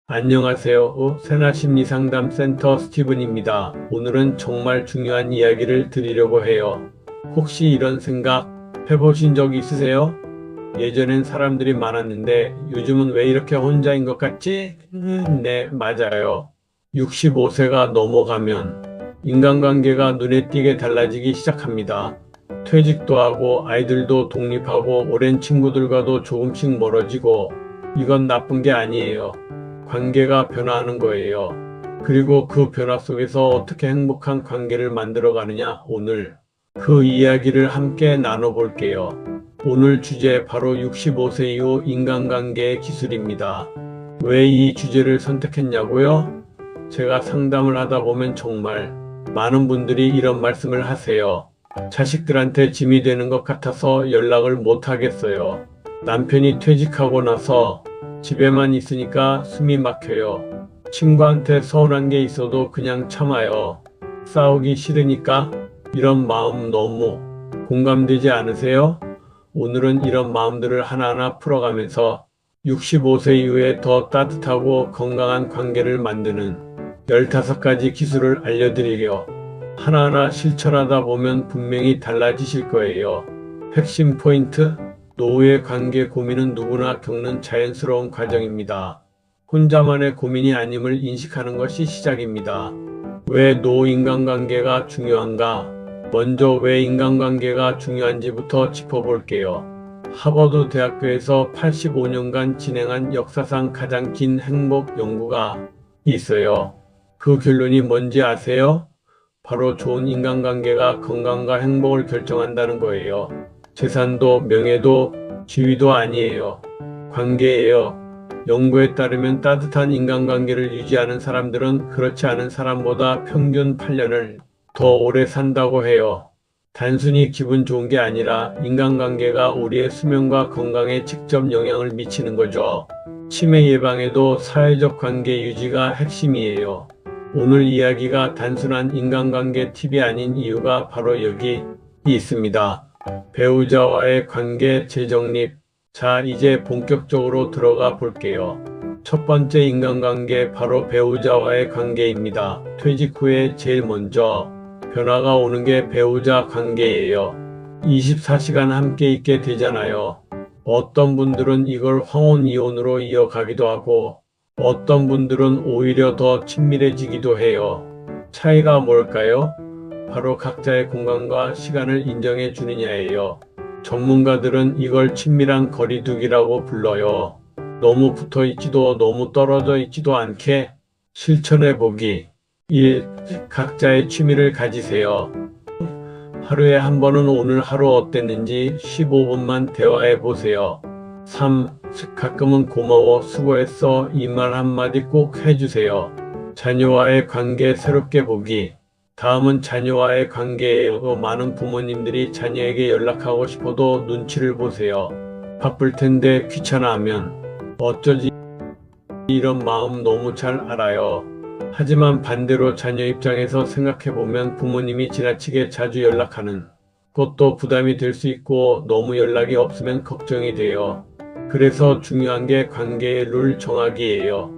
안녕하세요. 세나심리상담센터 스티븐입니다. 오늘은 정말 중요한 이야기를 드리려고 해요. 혹시 이런 생각 해보신 적 있으세요? 예전엔 사람들이 많았는데 요즘은 왜 이렇게 혼자인 것 같지? 네, 맞아요. 65세가 넘어가면 인간관계가 눈에 띄게 달라지기 시작합니다. 퇴직도 하고 아이들도 독립하고 오랜 친구들과도 조금씩 멀어지고 이건 나쁜 게 아니에요. 관계가 변화하는 거예요. 그리고 그 변화 속에서 어떻게 행복한 관계를 만들어 가느냐, 오늘 그 이야기를 함께 나눠볼게요. 오늘 주제 바로 65세 이후 인간관계의 기술입니다. 왜 이 주제를 선택했냐고요? 제가 상담을 하다 보면 정말 많은 분들이 이런 말씀을 하세요. 자식들한테 짐이 되는 것 같아서 연락을 못 하겠어요. 남편이 퇴직하고 나서 집에만 있으니까 숨이 막혀요. 친구한테 서운한 게 있어도 그냥 참아요. 싸우기 싫으니까. 이런 마음 너무 공감되지 않으세요? 오늘은 이런 마음들을 하나하나 풀어가면서 65세 이후에 더 따뜻하고 건강한 관계를 만드는 15가지 기술을 알려드리려 하나하나 실천하다 보면 분명히 달라지실 거예요. 핵심 포인트, 노후의 관계 고민은 누구나 겪는 자연스러운 과정입니다. 혼자만의 고민이 아님을 인식하는 것이 시작입니다. 왜 노후 인간관계가 중요한가? 먼저 왜 인간관계가 중요한지부터 짚어볼게요. 하버드 대학교에서 85년간 진행한 역사상 가장 긴 행복 연구가 있어요. 그 결론이 뭔지 아세요? 바로 좋은 인간관계가 건강과 행복을 결정한다는 거예요. 재산도 명예도 지위도 아니에요. 관계예요. 연구에 따르면 따뜻한 인간관계를 유지하는 사람들은 그렇지 않은 사람보다 평균 8년을 더 오래 산다고 해요. 단순히 기분 좋은 게 아니라 인간관계가 우리의 수명과 건강에 직접 영향을 미치는 거죠. 치매 예방에도 사회적 관계 유지가 핵심이에요. 오늘 이야기가 단순한 인간관계 팁이 아닌 이유가 바로 여기 있습니다. 배우자와의 관계 재정립. 자, 이제 본격적으로 들어가 볼게요. 첫 번째 인간관계 바로 배우자와의 관계입니다. 퇴직 후에 제일 먼저 변화가 오는 게 배우자 관계예요. 24시간 함께 있게 되잖아요. 어떤 분들은 이걸 황혼이혼으로 이어가기도 하고 어떤 분들은 오히려 더 친밀해지기도 해요. 차이가 뭘까요? 바로 각자의 공간과 시간을 인정해 주느냐예요. 전문가들은 이걸 친밀한 거리두기라고 불러요. 너무 붙어 있지도 너무 떨어져 있지도 않게 실천해 보기. 1. 각자의 취미를 가지세요. 하루에 한 번은 오늘 하루 어땠는지 15분만 대화해 보세요. 3. 가끔은 고마워, 수고했어 이 말 한마디 꼭 해주세요. 자녀와의 관계 새롭게 보기. 다음은 자녀와의 관계예요. 많은 부모님들이 자녀에게 연락하고 싶어도 눈치를 보세요. 바쁠 텐데 귀찮아하면 어쩌지, 이런 마음 너무 잘 알아요. 하지만 반대로 자녀 입장에서 생각해보면 부모님이 지나치게 자주 연락하는 것도 부담이 될 수 있고 너무 연락이 없으면 걱정이 돼요. 그래서 중요한 게 관계의 룰 정하기예요.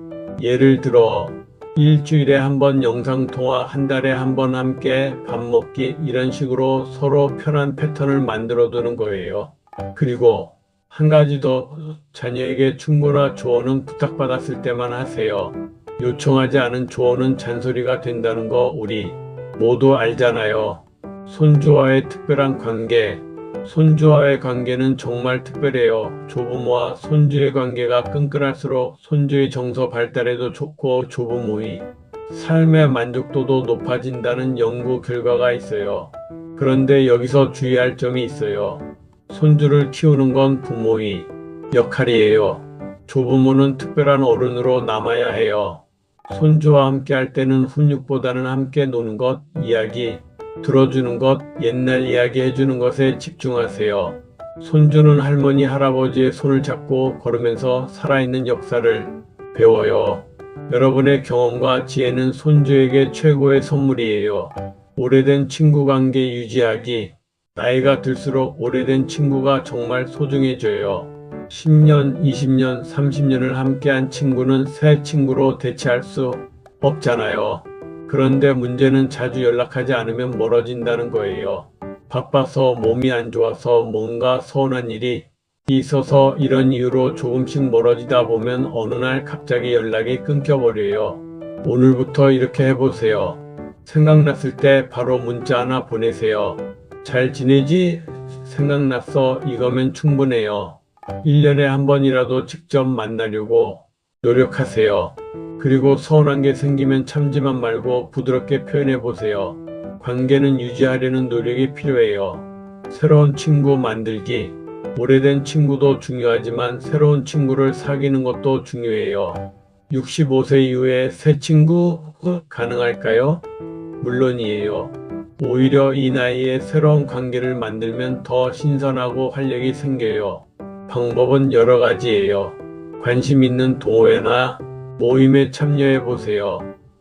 예를 들어 일주일에 한 번 영상통화, 한 달에 한 번 함께 밥 먹기, 이런 식으로 서로 편한 패턴을 만들어 두는 거예요. 그리고 한 가지 더, 자녀에게 충고나 조언은 부탁받았을 때만 하세요. 요청하지 않은 조언은 잔소리가 된다는 거 우리 모두 알잖아요. 손주와의 특별한 관계. 손주와의 관계는 정말 특별해요. 조부모와 손주의 관계가 끈끈할수록 손주의 정서 발달에도 좋고 조부모의 삶의 만족도도 높아진다는 연구 결과가 있어요. 그런데 여기서 주의할 점이 있어요. 손주를 키우는 건 부모의 역할이에요. 조부모는 특별한 어른으로 남아야 해요. 손주와 함께 할 때는 훈육보다는 함께 노는 것, 이야기 들어주는 것, 옛날 이야기 해주는 것에 집중하세요. 손주는 할머니, 할아버지의 손을 잡고 걸으면서 살아있는 역사를 배워요. 여러분의 경험과 지혜는 손주에게 최고의 선물이에요. 오래된 친구 관계 유지하기. 나이가 들수록 오래된 친구가 정말 소중해져요. 10년, 20년, 30년을 함께한 친구는 새 친구로 대체할 수 없잖아요. 그런데 문제는 자주 연락하지 않으면 멀어진다는 거예요. 바빠서 몸이 안 좋아서 뭔가 서운한 일이 있어서 이런 이유로 조금씩 멀어지다 보면 어느 날 갑자기 연락이 끊겨버려요. 오늘부터 이렇게 해보세요. 생각났을 때 바로 문자 하나 보내세요. 잘 지내지? 생각났어. 이거면 충분해요. 1년에 한 번이라도 직접 만나려고 노력하세요. 그리고 서운한 게 생기면 참지만 말고 부드럽게 표현해 보세요. 관계는 유지하려는 노력이 필요해요. 새로운 친구 만들기. 오래된 친구도 중요하지만 새로운 친구를 사귀는 것도 중요해요. 65세 이후에 새 친구 가능할까요? 물론이에요. 오히려 이 나이에 새로운 관계를 만들면 더 신선하고 활력이 생겨요. 방법은 여러 가지예요. 관심 있는 동호회나 모임에 참여해 보세요.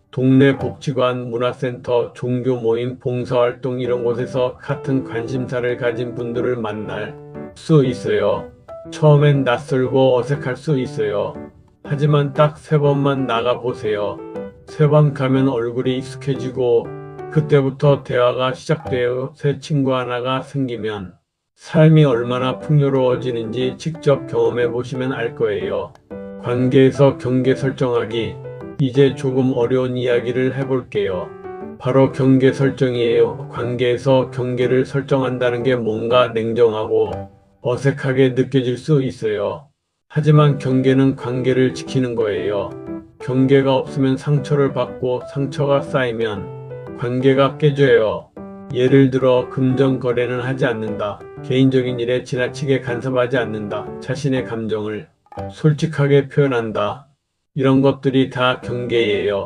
동네 복지관, 문화센터, 종교 모임, 봉사활동 이런 곳에서 같은 관심사를 가진 분들을 만날 수 있어요. 처음엔 낯설고 어색할 수 있어요. 하지만 딱 3번만 나가보세요. 3번 가면 얼굴이 익숙해지고 그때부터 대화가 시작되어 새 친구 하나가 생기면 삶이 얼마나 풍요로워지는지 직접 경험해 보시면 알 거예요. 관계에서 경계 설정하기. 이제 조금 어려운 이야기를 해볼게요. 바로 경계 설정이에요. 관계에서 경계를 설정한다는 게 뭔가 냉정하고 어색하게 느껴질 수 있어요. 하지만 경계는 관계를 지키는 거예요. 경계가 없으면 상처를 받고 상처가 쌓이면 관계가 깨져요. 예를 들어 금전 거래는 하지 않는다. 개인적인 일에 지나치게 간섭하지 않는다. 자신의 감정을 솔직하게 표현한다. 이런 것들이 다 경계예요.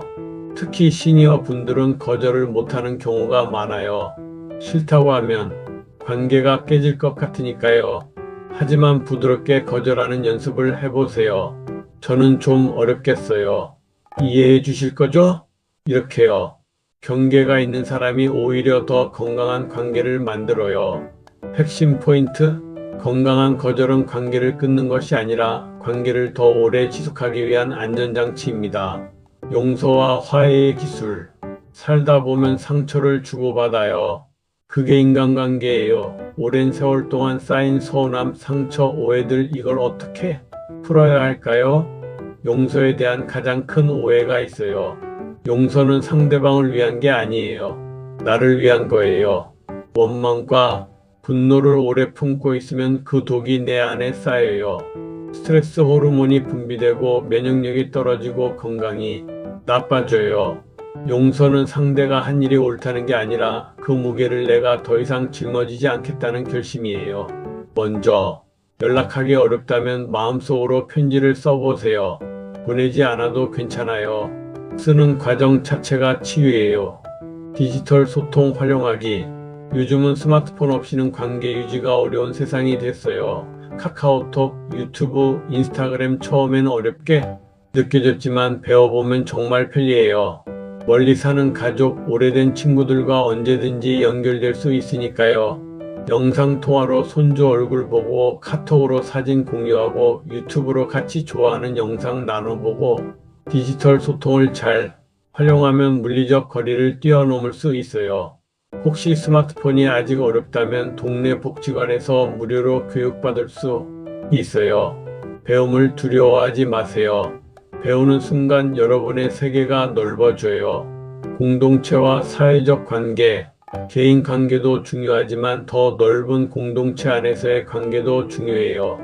특히 시니어 분들은 거절을 못하는 경우가 많아요. 싫다고 하면 관계가 깨질 것 같으니까요. 하지만 부드럽게 거절하는 연습을 해보세요. 저는 좀 어렵겠어요. 이해해 주실 거죠? 이렇게요. 경계가 있는 사람이 오히려 더 건강한 관계를 만들어요. 핵심 포인트? 건강한 거절은 관계를 끊는 것이 아니라 관계를 더 오래 지속하기 위한 안전장치입니다. 용서와 화해의 기술. 살다 보면 상처를 주고받아요. 그게 인간관계예요. 오랜 세월 동안 쌓인 서운함, 상처, 오해들 이걸 어떻게 풀어야 할까요? 용서에 대한 가장 큰 오해가 있어요. 용서는 상대방을 위한 게 아니에요. 나를 위한 거예요. 원망과 분노를 오래 품고 있으면 그 독이 내 안에 쌓여요. 스트레스 호르몬이 분비되고 면역력이 떨어지고 건강이 나빠져요. 용서는 상대가 한 일이 옳다는 게 아니라 그 무게를 내가 더 이상 짊어지지 않겠다는 결심이에요. 먼저 연락하기 어렵다면 마음속으로 편지를 써보세요. 보내지 않아도 괜찮아요. 쓰는 과정 자체가 치유예요. 디지털 소통 활용하기. 요즘은 스마트폰 없이는 관계 유지가 어려운 세상이 됐어요. 카카오톡, 유튜브, 인스타그램 처음에는 어렵게 느껴졌지만 배워보면 정말 편리해요. 멀리 사는 가족, 오래된 친구들과 언제든지 연결될 수 있으니까요. 영상통화로 손주 얼굴 보고 카톡으로 사진 공유하고 유튜브로 같이 좋아하는 영상 나눠보고 디지털 소통을 잘 활용하면 물리적 거리를 뛰어넘을 수 있어요. 혹시 스마트폰이 아직 어렵다면 동네 복지관에서 무료로 교육받을 수 있어요. 배움을 두려워하지 마세요. 배우는 순간 여러분의 세계가 넓어져요. 공동체와 사회적 관계, 개인 관계도 중요하지만 더 넓은 공동체 안에서의 관계도 중요해요.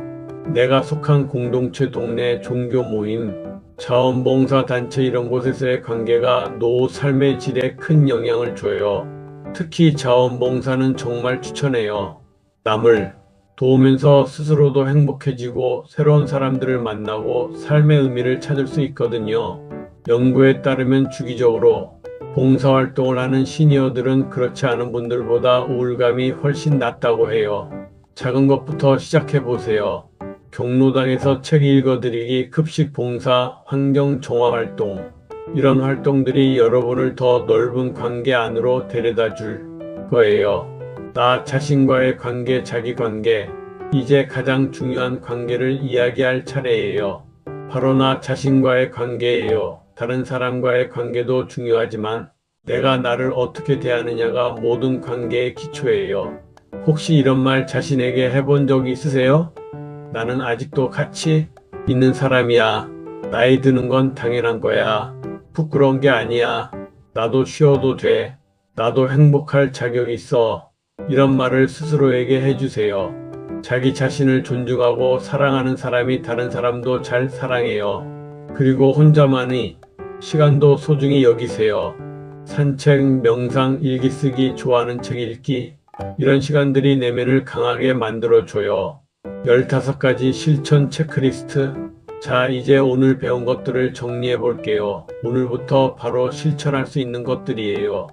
내가 속한 공동체, 동네, 종교 모임, 자원봉사 단체 이런 곳에서의 관계가 노후 삶의 질에 큰 영향을 줘요. 특히 자원봉사는 정말 추천해요. 남을 도우면서 스스로도 행복해지고 새로운 사람들을 만나고 삶의 의미를 찾을 수 있거든요. 연구에 따르면 주기적으로 봉사활동을 하는 시니어들은 그렇지 않은 분들보다 우울감이 훨씬 낮다고 해요. 작은 것부터 시작해보세요. 경로당에서 책 읽어드리기, 급식 봉사, 환경 정화 활동. 이런 활동들이 여러분을 더 넓은 관계 안으로 데려다 줄 거예요. 나 자신과의 관계, 자기 관계. 이제 가장 중요한 관계를 이야기할 차례예요. 바로 나 자신과의 관계예요. 다른 사람과의 관계도 중요하지만 내가 나를 어떻게 대하느냐가 모든 관계의 기초예요. 혹시 이런 말 자신에게 해본 적 있으세요? 나는 아직도 가치 있는 사람이야. 나이 드는 건 당연한 거야. 부끄러운 게 아니야. 나도 쉬어도 돼. 나도 행복할 자격이 있어. 이런 말을 스스로에게 해주세요. 자기 자신을 존중하고 사랑하는 사람이 다른 사람도 잘 사랑해요. 그리고 혼자만의 시간도 소중히 여기세요. 산책, 명상, 일기 쓰기, 좋아하는 책 읽기. 이런 시간들이 내면을 강하게 만들어줘요. 15가지 실천 체크리스트. 자, 이제 오늘 배운 것들을 정리해 볼게요. 오늘부터 바로 실천할 수 있는 것들이에요.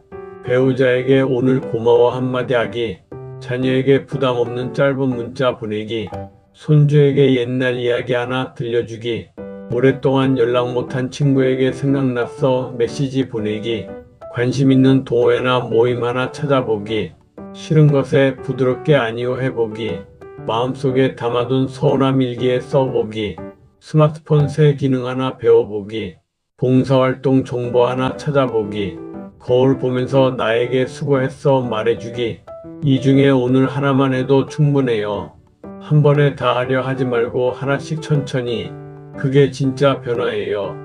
배우자에게 오늘 고마워 한마디 하기, 자녀에게 부담 없는 짧은 문자 보내기, 손주에게 옛날 이야기 하나 들려주기, 오랫동안 연락 못한 친구에게 생각났어 메시지 보내기, 관심 있는 동호회나 모임 하나 찾아보기, 싫은 것에 부드럽게 아니요 해보기, 마음속에 담아둔 서운함 일기에 써보기, 스마트폰 새 기능 하나 배워보기, 봉사활동 정보 하나 찾아보기, 거울 보면서 나에게 수고했어 말해주기. 이 중에 오늘 하나만 해도 충분해요. 한 번에 다 하려 하지 말고 하나씩 천천히. 그게 진짜 변화예요.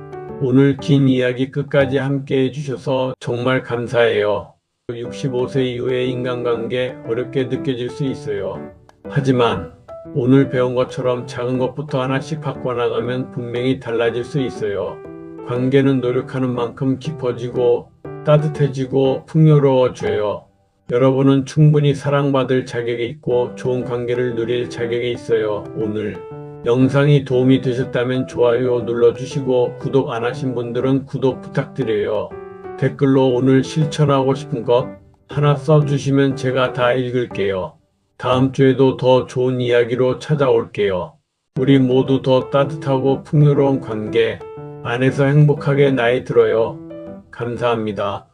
오늘 긴 이야기 끝까지 함께 해주셔서 정말 감사해요. 65세 이후의 인간관계 어렵게 느껴질 수 있어요. 하지만 오늘 배운 것처럼 작은 것부터 하나씩 바꿔나가면 분명히 달라질 수 있어요. 관계는 노력하는 만큼 깊어지고 따뜻해지고 풍요로워져요. 여러분은 충분히 사랑받을 자격이 있고 좋은 관계를 누릴 자격이 있어요. 오늘 영상이 도움이 되셨다면 좋아요 눌러주시고 구독 안 하신 분들은 구독 부탁드려요. 댓글로 오늘 실천하고 싶은 것 하나 써주시면 제가 다 읽을게요. 다음 주에도 더 좋은 이야기로 찾아올게요. 우리 모두 더 따뜻하고 풍요로운 관계 안에서 행복하게 나이 들어요. 감사합니다.